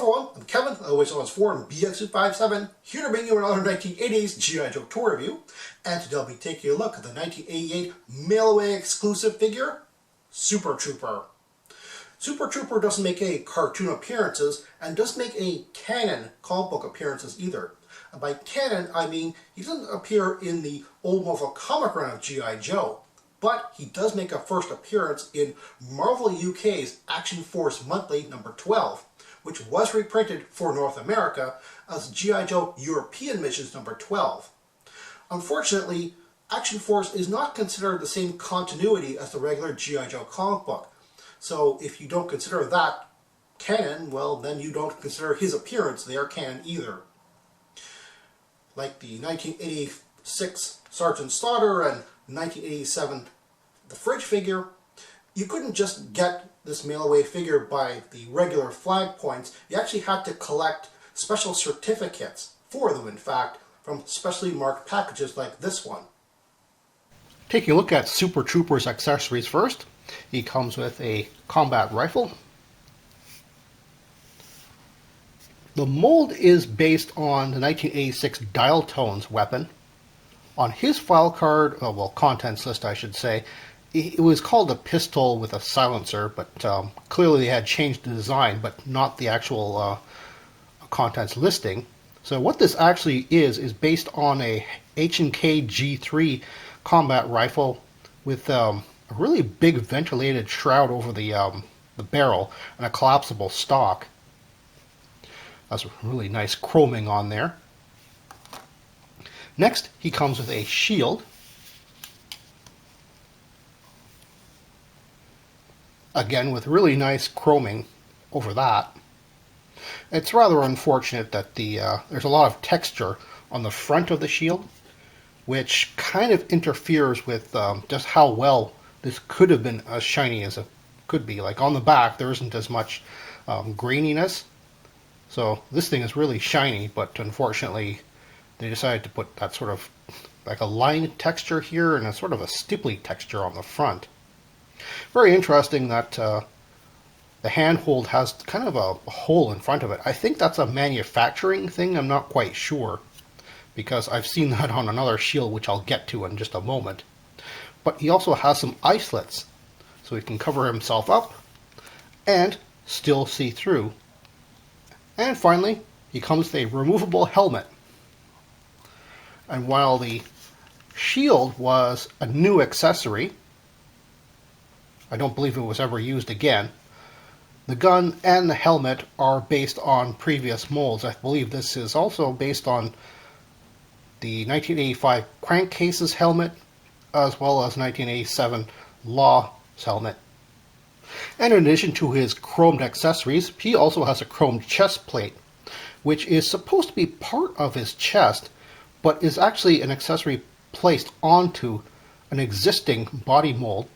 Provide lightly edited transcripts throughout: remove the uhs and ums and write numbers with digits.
everyone, I'm Kevin, always on Forum BX257, here to bring you another 1980s G.I. Joe tour review, and today I'll be taking a look at the 1988 mail-away exclusive figure, Super Trooper. Super Trooper doesn't make any cartoon appearances, and doesn't make any canon comic book appearances either. And by canon, I mean he doesn't appear in the old Marvel comic run of G.I. Joe, but he does make a first appearance in Marvel UK's Action Force Monthly number 12, which was reprinted for North America as G.I. Joe European Missions number 12. Unfortunately, Action Force is not considered the same continuity as the regular G.I. Joe comic book. So if you don't consider that canon, well, then you don't consider his appearance there canon either. Like the 1986 Sergeant Slaughter and 1987 The Fridge figure, you couldn't just get this mail-away figure by the regular flag points. You actually had to collect special certificates for them, in fact, from specially marked packages like this one. Taking a look at Super Trooper's accessories first, he comes with a combat rifle. The mold is based on the 1986 Dial Tones weapon. On his file card, contents list I should say, it was called a pistol with a silencer, but clearly they had changed the design, but not the actual contents listing. So what this actually is based on a H&K G3 combat rifle with a really big ventilated shroud over the barrel and a collapsible stock. That's really nice chroming on there. Next, he comes with a shield. Again, with really nice chroming over that. It's rather unfortunate that there's a lot of texture on the front of the shield, which kind of interferes with just how well this could have been as shiny as it could be. Like on the back, there isn't as much graininess. So this thing is really shiny, but unfortunately they decided to put that sort of like a line texture here and a sort of a stipply texture on the front. Very interesting that the handhold has kind of a hole in front of it. I think that's a manufacturing thing, I'm not quite sure, because I've seen that on another shield which I'll get to in just a moment. But he also has some eye slits, so he can cover himself up and still see through. And finally, he comes with a removable helmet. And while the shield was a new accessory, I don't believe it was ever used again, the gun and the helmet are based on previous molds. I believe this is also based on the 1985 Crankcase's helmet, as well as 1987 Law's helmet. And in addition to his chromed accessories, he also has a chromed chest plate, which is supposed to be part of his chest, but is actually an accessory placed onto an existing body mold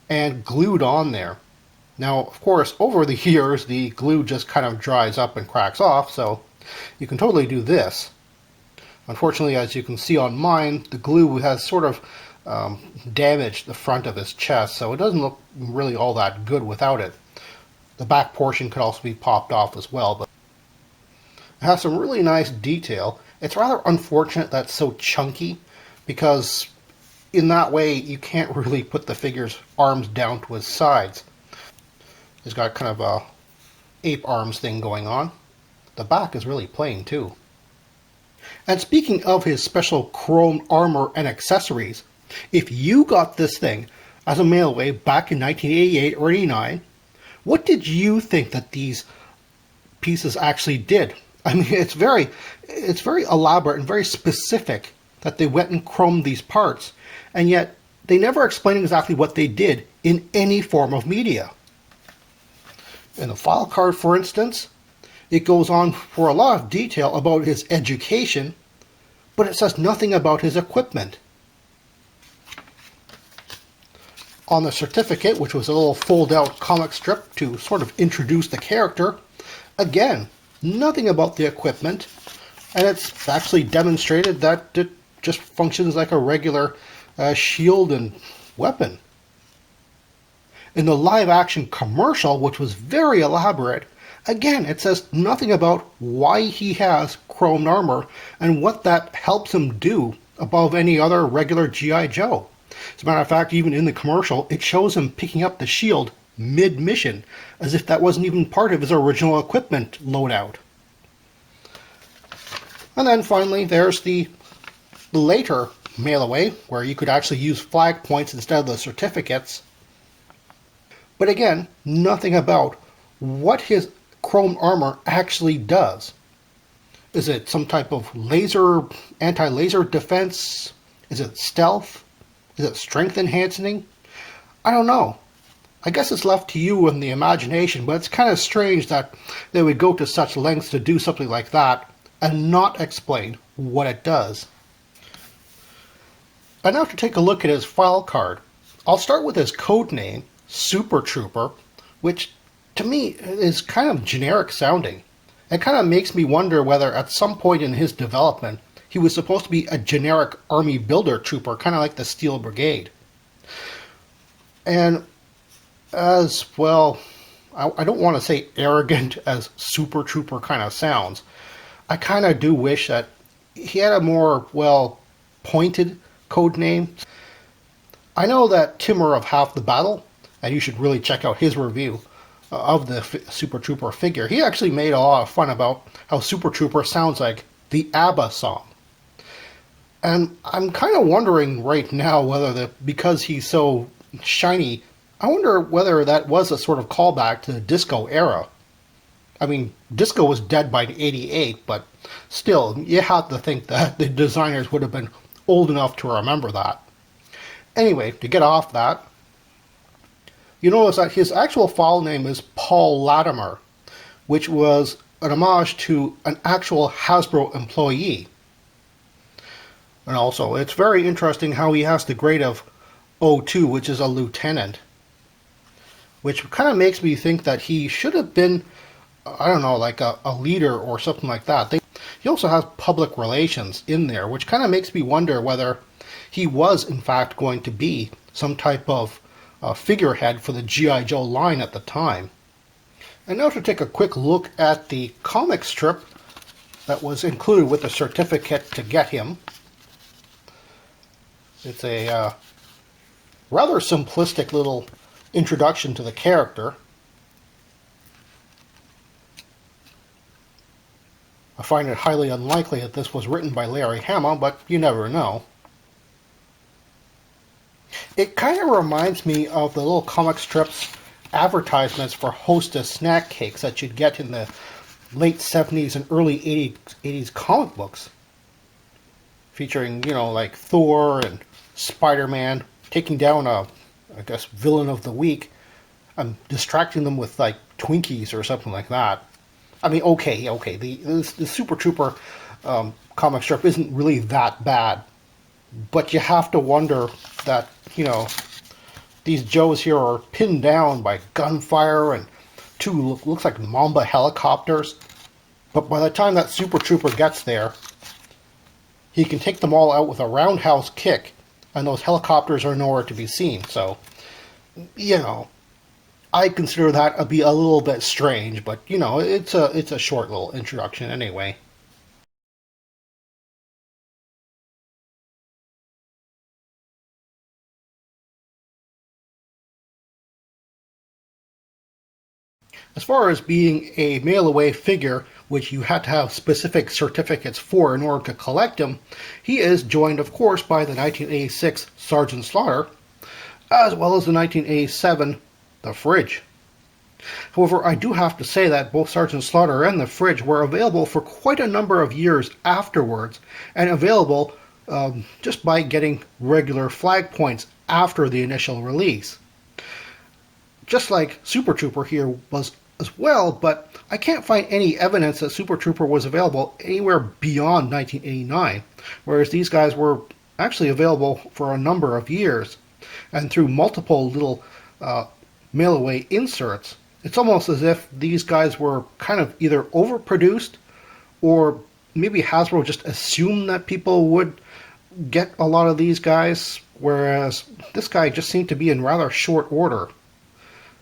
and glued on there. Now, of course, over the years, the glue just kind of dries up and cracks off, so you can totally do this. Unfortunately, as you can see on mine, the glue has sort of damaged the front of his chest, so it doesn't look really all that good without it. The back portion could also be popped off as well, but it has some really nice detail. It's rather unfortunate that it's so chunky, because in that way you can't really put the figure's arms down to his sides. He's got kind of a ape arms thing going on. The back is really plain too. And speaking of his special chrome armor and accessories, if you got this thing as a mail-away back in 1988 or 89, what did you think that these pieces actually did? I mean, it's very elaborate and very specific that they went and chromed these parts, and yet they never explain exactly what they did in any form of media. In the file card, for instance, it goes on for a lot of detail about his education, but it says nothing about his equipment. On the certificate, which was a little fold-out comic strip to sort of introduce the character, again, nothing about the equipment, and it's actually demonstrated that it just functions like a regular shield and weapon. In the live-action commercial, which was very elaborate, Again, it says nothing about why he has chromed armor and what that helps him do above any other regular G.I. Joe. As a matter of fact, even in the commercial, it shows him picking up the shield mid-mission, as if that wasn't even part of his original equipment loadout. And then finally, there's the later mail-away, where you could actually use flag points instead of the certificates. But again, nothing about what his chrome armor actually does. Is it some type of anti-laser defense? Is it stealth? Is it strength enhancing? I don't know. I guess it's left to you and the imagination, but it's kind of strange that they would go to such lengths to do something like that and not explain what it does. And now to take a look at his file card. I'll start with his code name, Super Trooper, which to me is kind of generic sounding. It kind of makes me wonder whether at some point in his development he was supposed to be a generic army builder trooper, kind of like the Steel Brigade. And as well, I don't want to say arrogant as Super Trooper kind of sounds. I kind of do wish that he had a more, pointed code name. I know that Timmer of Half the Battle, and you should really check out his review of the Super Trooper figure. He actually made a lot of fun about how Super Trooper sounds like the ABBA song. And I'm kind of wondering right now whether because he's so shiny, I wonder whether that was a sort of callback to the disco era. I mean, disco was dead by '88, but still, you have to think that the designers would have been old enough to remember that. Anyway, to get off that, you notice that his actual file name is Paul Latimer, which was an homage to an actual Hasbro employee. And also, it's very interesting how he has the grade of O2, which is a lieutenant, which kind of makes me think that he should have been, I don't know, like a leader or something like that. He also has public relations in there, which kind of makes me wonder whether he was, in fact, going to be some type of figurehead for the G.I. Joe line at the time. And now to take a quick look at the comic strip that was included with the certificate to get him. It's a rather simplistic little introduction to the character. I find it highly unlikely that this was written by Larry Hama, but you never know. It kind of reminds me of the little comic strips advertisements for Hostess snack cakes that you'd get in the late 70s and early 80s comic books. Featuring, like Thor and Spider-Man taking down villain of the week and distracting them with, Twinkies or something like that. I mean, okay, the Super Trooper comic strip isn't really that bad. But you have to wonder that, these Joes here are pinned down by gunfire and two looks like Mamba helicopters. But by the time that Super Trooper gets there, he can take them all out with a roundhouse kick, and those helicopters are nowhere to be seen. So, I consider that to be a little bit strange, but, it's a short little introduction anyway. As far as being a mail-away figure, which you had to have specific certificates for in order to collect him, he is joined, of course, by the 1986 Sergeant Slaughter, as well as the 1987 The Fridge. However, I do have to say that both Sergeant Slaughter and The Fridge were available for quite a number of years afterwards, and available just by getting regular flag points after the initial release. Just like Super Trooper here was as well, but I can't find any evidence that Super Trooper was available anywhere beyond 1989, whereas these guys were actually available for a number of years, and through multiple little mail-away inserts. It's almost as if these guys were kind of either overproduced, or maybe Hasbro just assumed that people would get a lot of these guys, whereas this guy just seemed to be in rather short order.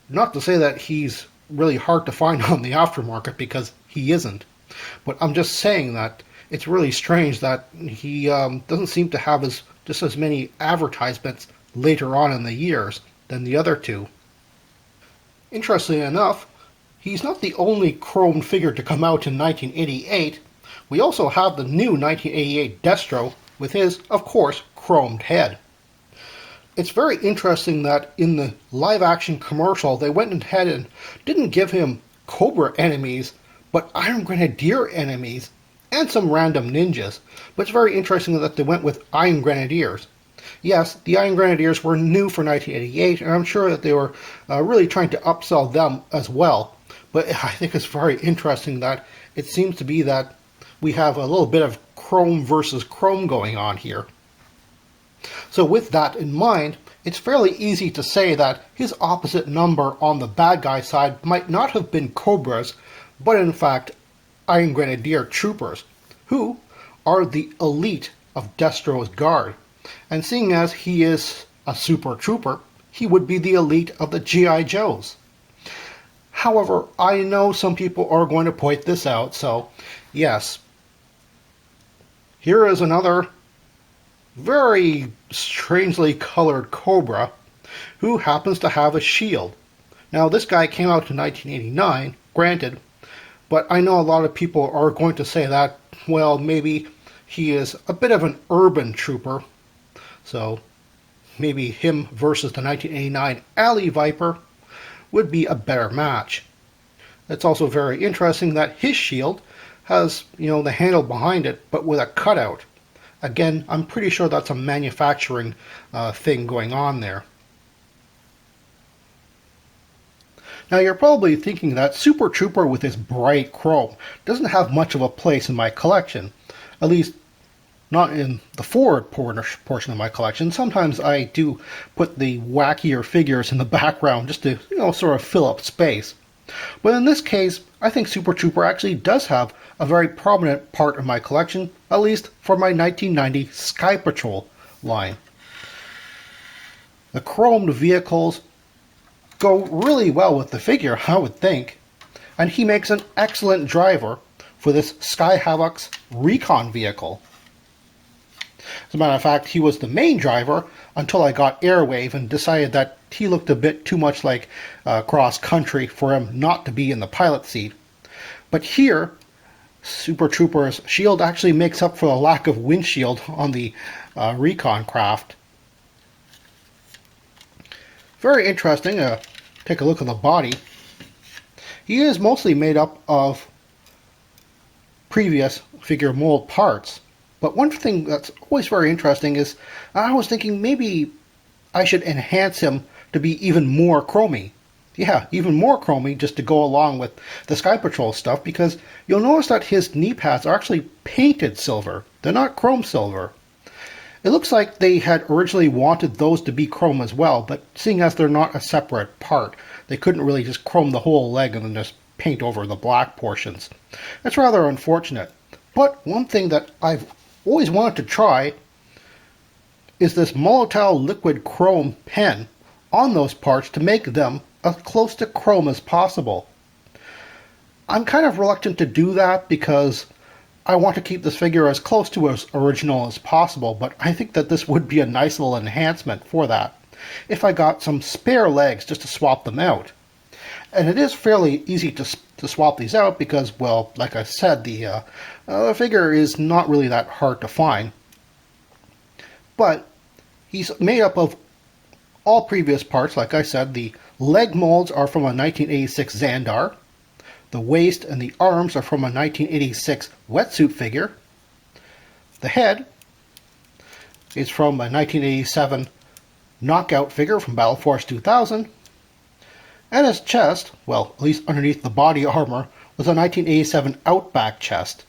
Not to say that he's really hard to find on the aftermarket because he isn't. But I'm just saying that it's really strange that he doesn't seem to have just as many advertisements later on in the years than the other two. Interestingly enough, he's not the only chromed figure to come out in 1988. We also have the new 1988 Destro with his, of course, chromed head. It's very interesting that in the live-action commercial, they went ahead and didn't give him Cobra enemies, but Iron Grenadier enemies, and some random ninjas. But it's very interesting that they went with Iron Grenadiers. Yes, the Iron Grenadiers were new for 1988, and I'm sure that they were really trying to upsell them as well. But I think it's very interesting that it seems to be that we have a little bit of chrome versus chrome going on here. So with that in mind, it's fairly easy to say that his opposite number on the bad guy side might not have been Cobras, but in fact Iron Grenadier troopers, who are the elite of Destro's guard. And seeing as he is a super trooper, he would be the elite of the G.I. Joes. However, I know some people are going to point this out, so yes. Here is another very strangely colored Cobra who happens to have a shield. Now, this guy came out in 1989, granted, but I know a lot of people are going to say that, well, maybe he is a bit of an urban trooper, so maybe him versus the 1989 Alley Viper would be a better match. It's also very interesting that his shield has, the handle behind it, but with a cutout. Again, I'm pretty sure that's a manufacturing thing going on there. Now you're probably thinking that Super Trooper with his bright chrome doesn't have much of a place in my collection. At least not in the forward portion of my collection. Sometimes I do put the wackier figures in the background just to, sort of fill up space. But in this case, I think Super Trooper actually does have a very prominent part of my collection, at least for my 1990 Sky Patrol line. The chromed vehicles go really well with the figure, I would think, and he makes an excellent driver for this Sky Havoc's recon vehicle. As a matter of fact, he was the main driver until I got Airwave and decided that he looked a bit too much like cross country for him not to be in the pilot seat. But here, Super Trooper's shield actually makes up for the lack of windshield on the recon craft. Very interesting. Take a look at the body. He is mostly made up of previous figure mold parts. But one thing that's always very interesting is I was thinking maybe I should enhance him to be even more chromy. Yeah, even more chromy just to go along with the Sky Patrol stuff, because you'll notice that his knee pads are actually painted silver. They're not chrome silver. It looks like they had originally wanted those to be chrome as well, but seeing as they're not a separate part, they couldn't really just chrome the whole leg and then just paint over the black portions. That's rather unfortunate. But one thing that I've always wanted to try is this Molotow liquid chrome pen on those parts to make them as close to chrome as possible. I'm kind of reluctant to do that because I want to keep this figure as close to as original as possible, but I think that this would be a nice little enhancement for that if I got some spare legs just to swap them out. And it is fairly easy to swap these out because, well, like I said, the figure is not really that hard to find. But he's made up of all previous parts. Like I said, the leg molds are from a 1986 Xandar. The waist and the arms are from a 1986 wetsuit figure. The head is from a 1987 knockout figure from Battle Force 2000. And his chest, well, at least underneath the body armor, was a 1987 Outback chest.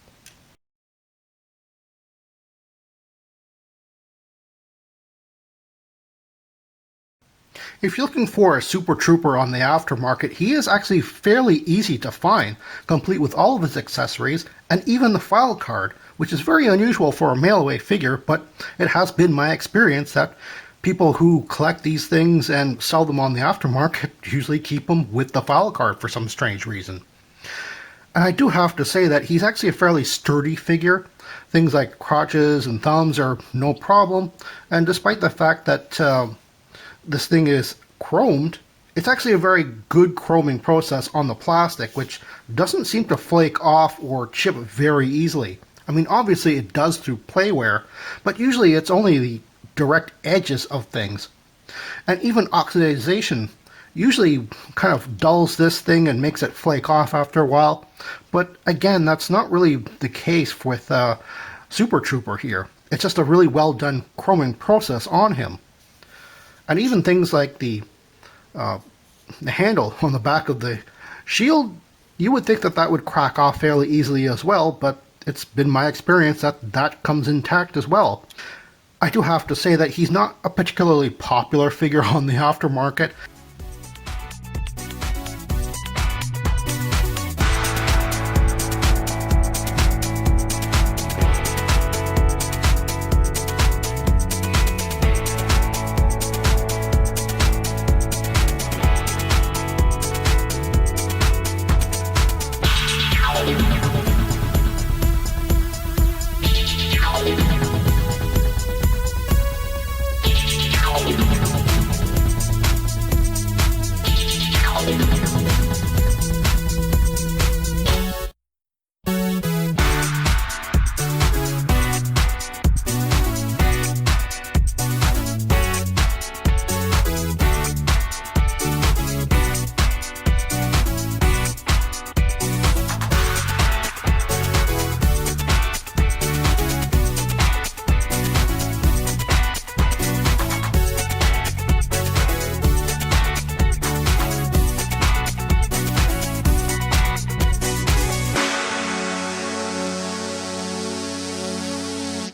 If you're looking for a Super Trooper on the aftermarket, he is actually fairly easy to find, complete with all of his accessories, and even the file card, which is very unusual for a mail-away figure, but it has been my experience that people who collect these things and sell them on the aftermarket usually keep them with the file card for some strange reason. And I do have to say that he's actually a fairly sturdy figure. Things like crotches and thumbs are no problem, and despite the fact that this thing is chromed, it's actually a very good chroming process on the plastic, which doesn't seem to flake off or chip very easily. I mean, obviously it does through play wear, but usually it's only the direct edges of things. And even oxidization usually kind of dulls this thing and makes it flake off after a while. But again, that's not really the case with Super Trooper here. It's just a really well done chroming process on him. And even things like the handle on the back of the shield, you would think that that would crack off fairly easily as well, but it's been my experience that that comes intact as well. I do have to say that he's not a particularly popular figure on the aftermarket.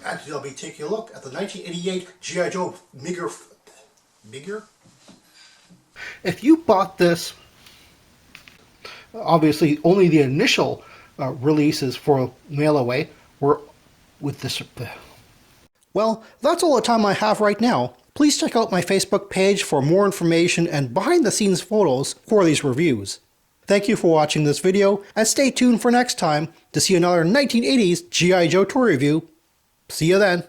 And today I'll be taking a look at the 1988 G.I. Joe Migger? If you bought this, obviously only the initial releases for mail away were with this. Well, that's all the time I have right now. Please check out my Facebook page for more information and behind the scenes photos for these reviews. Thank you for watching this video, and stay tuned for next time to see another 1980s G.I. Joe toy review. See you then.